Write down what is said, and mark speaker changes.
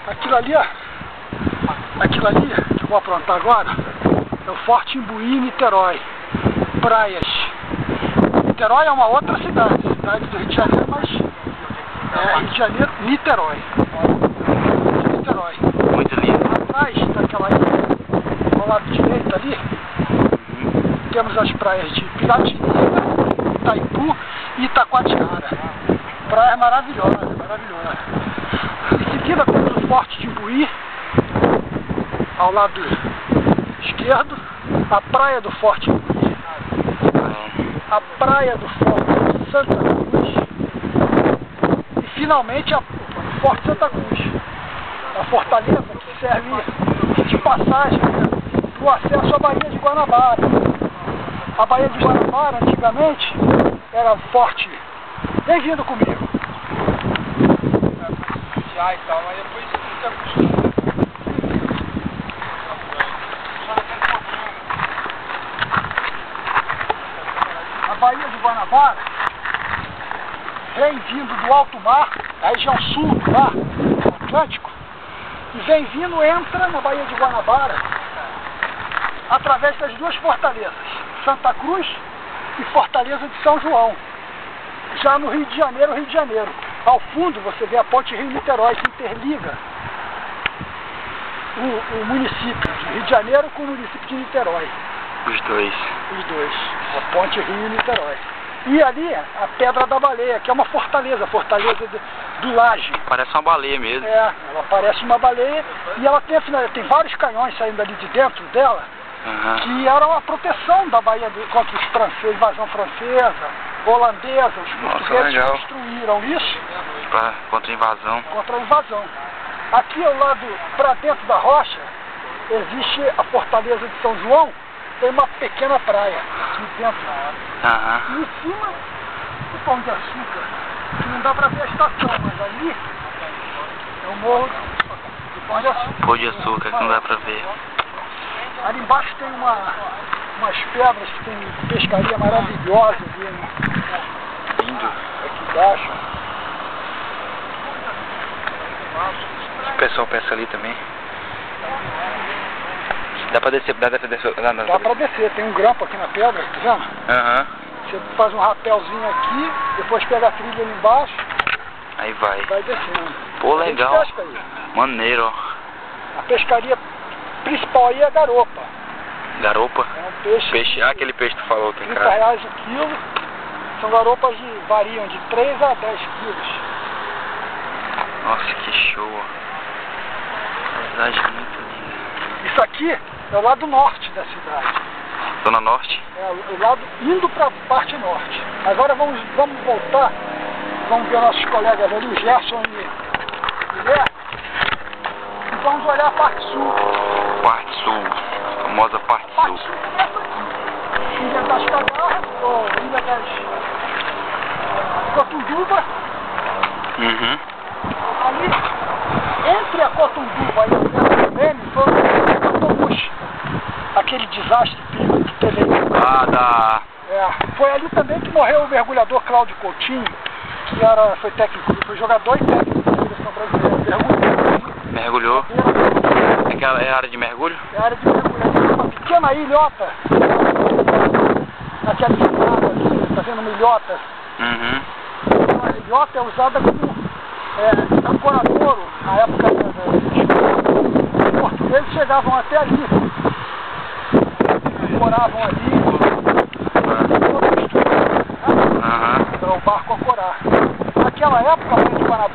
Speaker 1: Aquilo ali, ó. Aquilo ali que eu vou aprontar agora é o Forte Imbuí, Niterói. Praias. Niterói é uma outra cidade do Rio de Janeiro, mas Rio de Janeiro, Niterói. Niterói.
Speaker 2: Muito lindo.
Speaker 1: Atrás daquela ilha, ao lado direito ali, temos as praias de Piratininga, Itaipu e Itacoatiara. Praia maravilhosa, maravilhosa. Em seguida temos o Forte de Imbuí, ao lado esquerdo, a praia do Forte Imbuí, a praia do Forte Santa Cruz e finalmente o Forte Santa Cruz, a fortaleza que serve de passagem para o acesso à Baía de Guanabara. A Baía de Guanabara antigamente era forte. Vem vindo comigo.
Speaker 3: Já e tal, mas depois se acostuma.
Speaker 1: A Baía de Guanabara vem vindo do alto mar, a região sul do mar Atlântico, e vem vindo, entra na Baía de Guanabara através das duas fortalezas, Santa Cruz e Fortaleza de São João. Já no Rio de Janeiro. Ao fundo você vê a ponte Rio-Niterói, que interliga o município de Rio de Janeiro com o município de Niterói.
Speaker 2: Os dois.
Speaker 1: Os dois. A ponte Rio-Niterói. E ali a Pedra da Baleia, que é uma fortaleza, do Laje.
Speaker 2: Parece uma baleia mesmo.
Speaker 1: É, ela parece uma baleia e ela tem vários canhões saindo ali de dentro dela, que eram a proteção da Baía contra os franceses, invasão francesa, holandesa. Os portugueses construíram isso
Speaker 2: contra a invasão.
Speaker 1: Contra a invasão. Aqui ao lado, para dentro da rocha, existe a Fortaleza de São João, tem uma pequena praia aqui dentro. E em cima, o Pão de Açúcar, que não dá para ver a estação, mas ali é o morro do Pão de Açúcar.
Speaker 2: Pão de Açúcar, que não dá para ver.
Speaker 1: Ali embaixo tem umas pedras que tem pescaria maravilhosa ali, né?
Speaker 2: Lindo.
Speaker 1: Aqui embaixo.
Speaker 2: O pessoal pesca ali também. Dá pra descer, dá
Speaker 1: pra descer, tem um grampo aqui na pedra, tá vendo? Você faz um rapelzinho aqui, depois pega a trilha ali embaixo.
Speaker 2: Aí vai.
Speaker 1: Vai descendo.
Speaker 2: Pô, legal.
Speaker 1: Pesca aí.
Speaker 2: Maneiro, ó.
Speaker 1: A pescaria principal aí é garopa.
Speaker 2: Garopa?
Speaker 1: É um peixe.
Speaker 2: Aquele peixe que tu falou que é
Speaker 1: R$30 o quilo. São garopas que variam de 3 a 10 quilos.
Speaker 2: Nossa, que show, ó. Paisagem muito linda.
Speaker 1: Isso aqui é o lado norte da cidade.
Speaker 2: Zona Norte?
Speaker 1: É o lado indo para a parte norte. Agora vamos voltar. Vamos ver nossos colegas ali, o Gerson e o Léo. E vamos olhar a parte sul.
Speaker 2: Parte sul. A famosa parte sul.
Speaker 1: Parte sul começa aqui. Ilha das Cagarras, ou Ilha das Cotunduba. Ali, entre a Cotunduba e o Belém, foi o Cotomuxi. Aquele desastre que teve aí. Foi ali também que morreu o mergulhador Cláudio Coutinho, que foi técnico, foi jogador e técnico da seleção brasileira.
Speaker 2: Mergulhou. Aquela é a área de mergulho?
Speaker 1: É a área de mergulho. Uma pequena ilhota. Naquela estrada ali, tá vendo uma ilhota? A ilhota é usada como ancoradouro na época dos portugueses, chegavam até ali. Moravam ali. Para o barco ancorar. Naquela época, a Baía de Guanabara